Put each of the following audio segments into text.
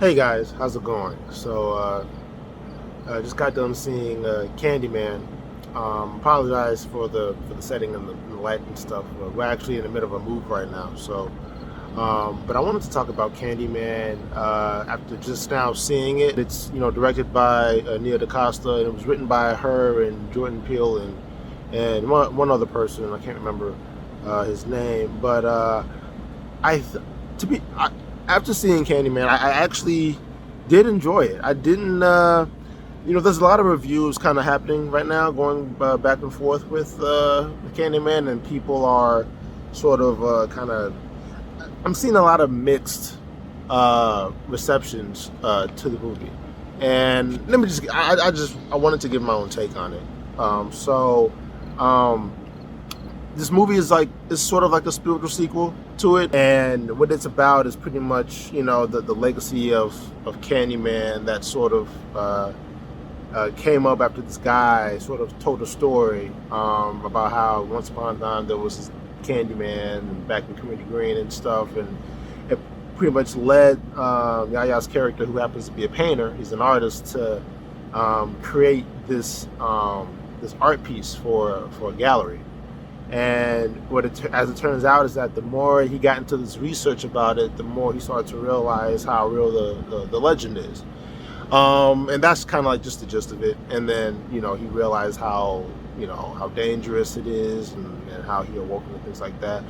Hey guys, how's it going? I just got done seeing Candyman. Apologize for the setting and the light and stuff. We're actually in the middle of a move right now, but I wanted to talk about Candyman after just now seeing it. It's directed by DaCosta, and it was written by her and Jordan Peele and one other person. I can't remember his name, but I to be I, after seeing Candyman, I actually did enjoy it. I didn't, there's a lot of reviews kind of happening right now, going back and forth with Candyman, and people are sort of I'm seeing a lot of mixed receptions to the movie. And let me just, I wanted to give my own take on it. This movie is sort of like a spiritual sequel to it, and what it's about is pretty much the legacy of Candyman that sort of came up after this guy sort of told a story about how once upon a time there was this Candyman back in Community Green and stuff, and it pretty much led Yahya's character, who happens to be a painter, he's an artist, to create this art piece for a gallery. And as it turns out is that the more he got into this research about it, the more he started to realize how real the legend is. And that's kind of like just the gist of it. And then, he realized how dangerous it is, and how he awoke and things like that.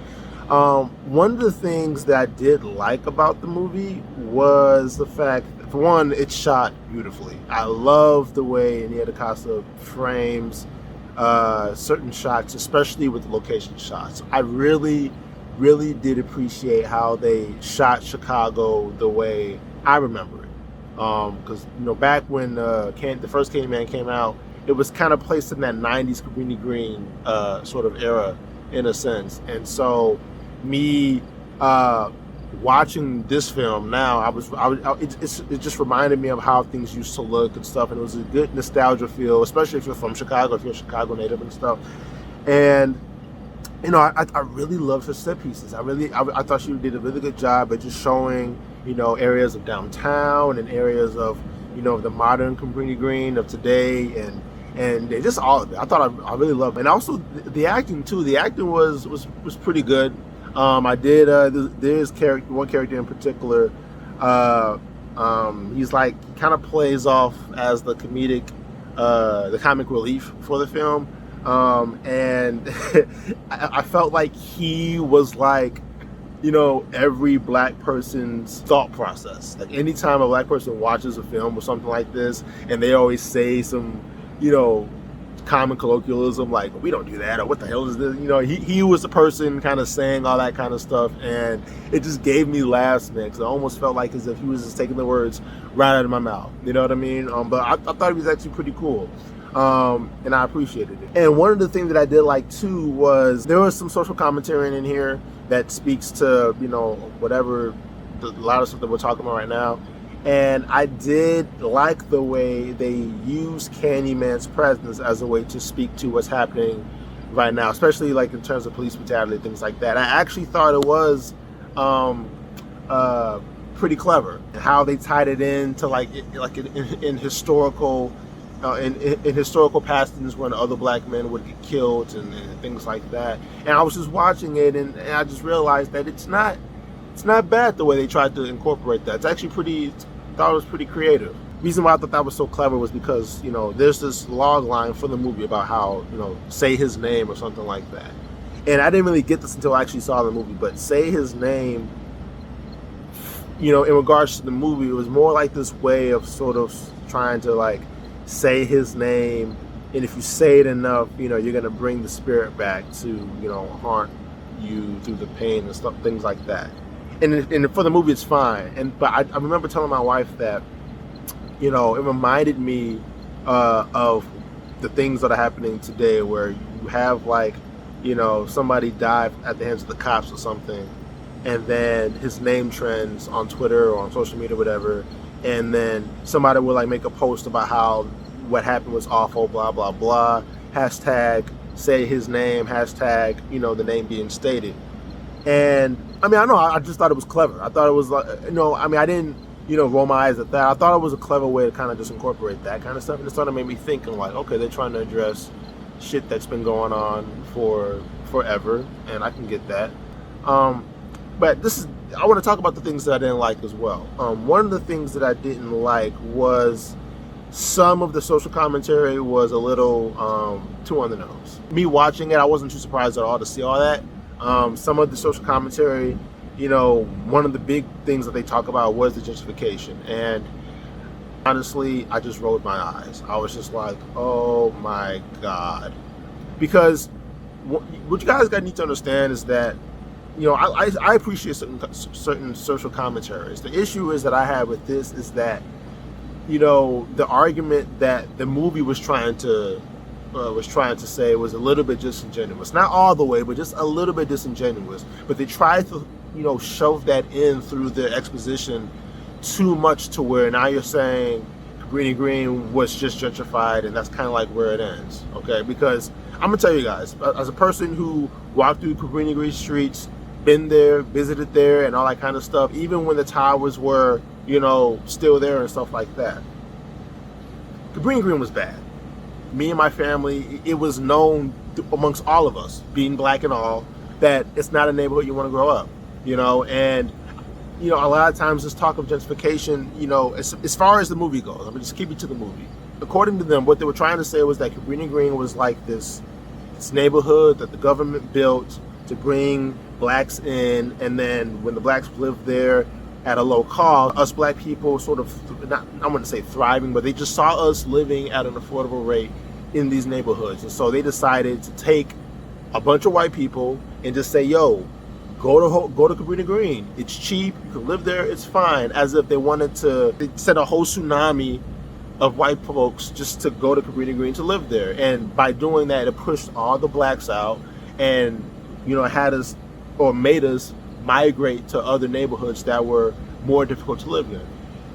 One of the things that I did like about the movie was the fact, for one, it's shot beautifully. I love the way Nia DaCosta frames certain shots, especially with the location shots. I really, really did appreciate how they shot Chicago the way I remember it. Because back when the first Candyman came out, it was kind of placed in that '90s Community Green sort of era, in a sense. And so, me watching this film now, it just reminded me of how things used to look and stuff, and it was a good nostalgia feel, especially if you're from Chicago, if you're a Chicago native and stuff. And I really loved her set pieces. I thought she did a really good job at just showing areas of downtown and areas of the modern Community Green of today, and just all of it. I thought I really loved it. And also the acting too. The acting was pretty good. I did. There's one character in particular. He's kind of plays off as the comic relief for the film, and I felt like he was every black person's thought process. Like anytime a black person watches a film or something like this, and they always say some, common colloquialism like, we don't do that, or what the hell is this? He was the person kind of saying all that kind of stuff, and it just gave me laughs, man, because I almost felt like as if he was just taking the words right out of my mouth. You know what I mean? But I thought he was actually pretty cool. And I appreciated it. And one of the things that I did like too was there was some social commentary in here that speaks to, whatever, a lot of stuff that we're talking about right now. And I did like the way they use Candyman's presence as a way to speak to what's happening right now, especially in terms of police brutality, things like that. I actually thought it was pretty clever how they tied it into in historical in historical pastings when other black men would get killed and things like that. And I was just watching it, and I just realized that it's not bad the way they tried to incorporate that. It's actually thought it was pretty creative. The reason why I thought that was so clever was because, there's this log line for the movie about how, say his name or something like that. And I didn't really get this until I actually saw the movie, but say his name, in regards to the movie, it was more like this way of sort of trying to say his name, and if you say it enough, you're gonna bring the spirit back to, haunt you through the pain and stuff, things like that. And for the movie, it's fine. But I remember telling my wife that, it reminded me of the things that are happening today, where you have somebody died at the hands of the cops or something, and then his name trends on Twitter or on social media or whatever, and then somebody will make a post about how what happened was awful, blah blah blah, hashtag say his name, hashtag the name being stated. And I mean, I just thought it was clever. I thought it was I didn't roll my eyes at that. I thought it was a clever way to kind of just incorporate that kind of stuff, and it sort of made me think, and like, okay, they're trying to address shit that's been going on for forever, and I can get that. But I want to talk about the things that I didn't like as well. One of the things that I didn't like was some of the social commentary was a little too on the nose. Me watching it, I wasn't too surprised at all to see all that. Some of the social commentary, one of the big things that they talk about was the gentrification. And honestly, I just rolled my eyes. I was just like, oh my God. Because what you guys need to understand is that, I appreciate certain social commentaries. The issue is that I have with this is that, the argument that the movie was trying to say was a little bit disingenuous. Not all the way, but just a little bit disingenuous. But they tried to, shove that in through the exposition too much to where now you're saying Cabrini Green was just gentrified, and that's kind of like where it ends, okay? Because I'm gonna tell you guys, as a person who walked through Cabrini Green streets, been there, visited there, and all that kind of stuff, even when the towers were, still there and stuff like that, Cabrini Green was bad. Me and my family, it was known amongst all of us, being black and all, that it's not a neighborhood you want to grow up, and a lot of times this talk of gentrification, as far as the movie goes, I'm gonna just keep it to the movie. According to them, what they were trying to say was that Cabrini Green was like this neighborhood that the government built to bring blacks in, and then when the blacks lived there at a low cost, us black people sort of, I wouldn't say thriving, but they just saw us living at an affordable rate in these neighborhoods. And so they decided to take a bunch of white people and just say, yo, go to Cabrini Green. It's cheap. You can live there. It's fine. As if they wanted to send a whole tsunami of white folks just to go to Cabrini Green to live there. And by doing that, it pushed all the blacks out and, had us or made us migrate to other neighborhoods that were more difficult to live in.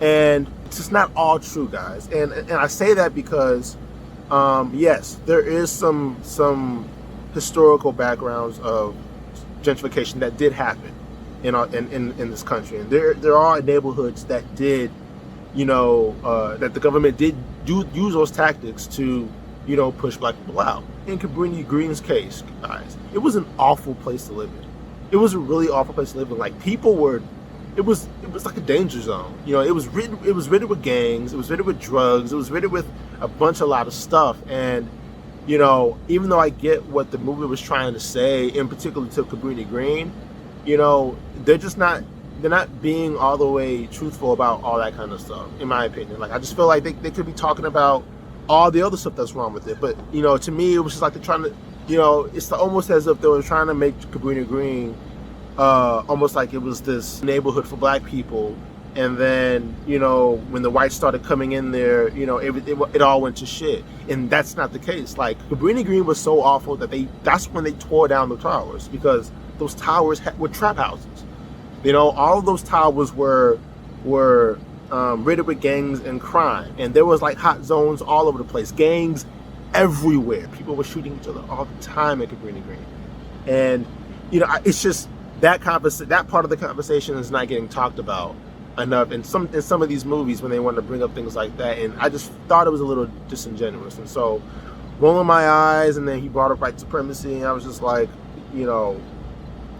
And it's just not all true, guys. And I say that because, yes, there is some historical backgrounds of gentrification that did happen in this country, and there are neighborhoods that did, that the government did use those tactics to, push black people out. In Cabrini Green's case, guys, it was an awful place to live in. It was a really awful place to live in. Like, people were, it was like a danger zone. It was riddled with gangs. It was riddled with drugs. It was riddled with a lot of stuff. And even though I get what the movie was trying to say, in particular to Cabrini Green, they're not being all the way truthful about all that kind of stuff, in my opinion. Like, I just feel like they could be talking about all the other stuff that's wrong with it. But, to me, it was just like they're trying to, it's almost as if they were trying to make Cabrini Green almost like it was this neighborhood for black people. And then, when the whites started coming in there, it all went to shit. And that's not the case. Like, Cabrini Green was so awful that that's when they tore down the towers, because those towers were trap houses. All of those towers were riddled with gangs and crime. And there was like hot zones all over the place. Gangs everywhere. People were shooting each other all the time at Cabrini Green. And, it's just that part of the conversation is not getting talked about enough in some of these movies when they want to bring up things like that. And I just thought it was a little disingenuous. And so, rolling my eyes, and then he brought up white supremacy, and I was just like,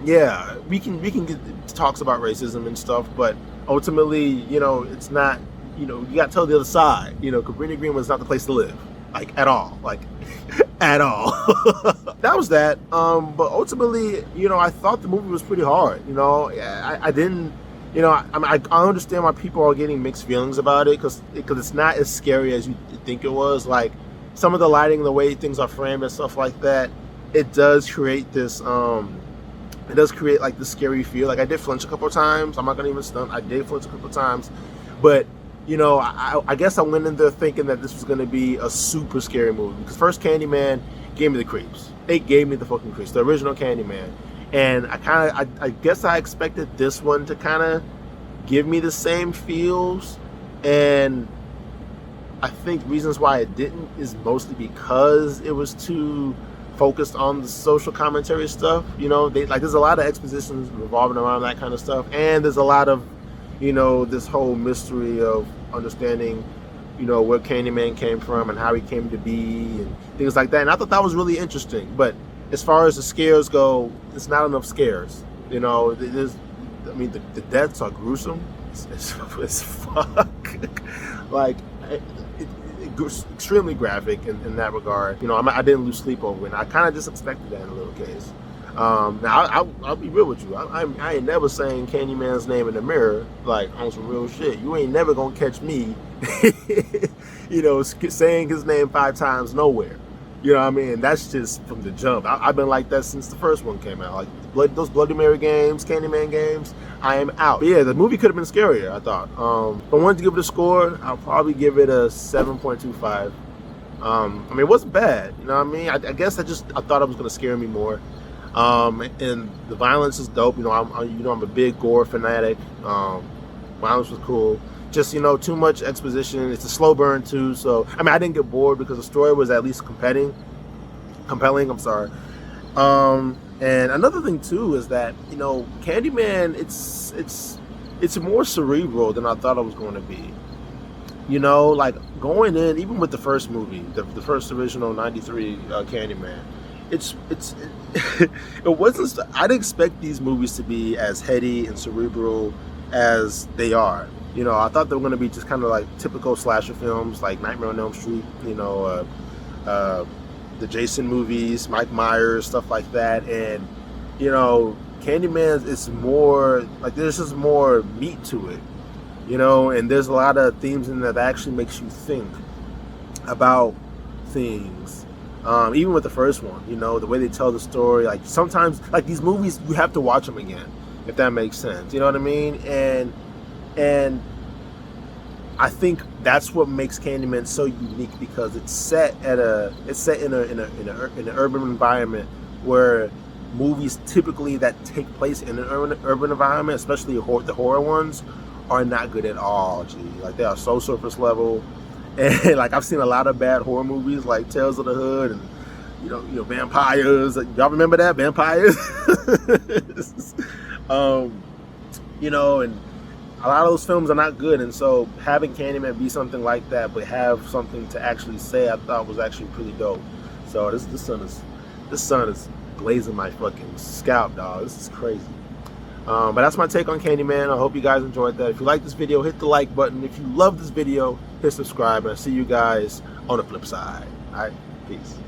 yeah, we can get talks about racism and stuff, but ultimately, it's not, you got to tell the other side. Cabrini Green was not the place to live, like, at all, at all. That was that. But ultimately, I thought the movie was pretty hard. I didn't. I understand why people are getting mixed feelings about it, because it's not as scary as you think it was. Like, some of the lighting, the way things are framed and stuff like that, it does create this, like this scary feel. Like, I did flinch a couple of times. I'm not gonna even stunt. I did flinch a couple of times, but I guess I went in there thinking that this was gonna be a super scary movie, because first Candyman gave me the creeps. It gave me the fucking creeps. The original Candyman. And I guess I expected this one to kind of give me the same feels. And I think reasons why it didn't is mostly because it was too focused on the social commentary stuff. There's a lot of expositions revolving around that kind of stuff. And there's a lot of, you know, this whole mystery of understanding, you know, where Candyman came from and how he came to be and things like that. And I thought that was really interesting. But as far as the scares go, it's not enough scares. You know, there's, I mean, the deaths are gruesome. It's fuck. Like, extremely graphic in that regard. You know, I didn't lose sleep over it. And I kind of just expected that in a little case. Now, I'll be real with you. I ain't never saying Candyman's name in the mirror, like, on some real shit. You ain't never gonna catch me, you know, saying his name 5 times nowhere. You know what I mean? That's just from the jump. I've been like that since the first one came out. Like, those Bloody Mary games, Candyman games, I am out. But yeah, the movie could have been scarier, I thought. If I wanted to give it a score, I'll probably give it a 7.25. I mean, it wasn't bad. You know what I mean? I guess I thought it was gonna scare me more. And the violence is dope. You know, I'm a big gore fanatic. Violence was cool. Just, you know, too much exposition. It's a slow burn too. So I mean, I didn't get bored because the story was at least compelling. I'm sorry. And another thing too is that, you know, Candyman, it's more cerebral than I thought it was going to be. You know, like going in, even with the first movie, the first original '93 Candyman. It wasn't. I didn't expect these movies to be as heady and cerebral as they are. You know, I thought they were going to be just kind of like typical slasher films, like Nightmare on Elm Street. You know, the Jason movies, Mike Myers, stuff like that. And you know, Candyman is more like there's just more meat to it. You know, and there's a lot of themes in there that actually makes you think about things. Even with the first one, you know, the way they tell the story, like sometimes, like these movies, you have to watch them again, if that makes sense. You know what I mean? And I think that's what makes Candyman so unique, because it's set in an urban environment where movies typically that take place in an urban environment, especially the horror ones, are not good at all. Gee, like they are so surface level. And like I've seen a lot of bad horror movies like Tales of the Hood and you know vampires. Y'all remember that? Vampires? You know, and a lot of those films are not good. And so having Candyman be something like that, but have something to actually say, I thought was actually pretty dope. So this sun is blazing my fucking scalp, dog. This is crazy. But that's my take on Candyman. I hope you guys enjoyed that. If you like this video, hit the like button. If you love this video, hit subscribe. And I'll see you guys on the flip side. All right, peace.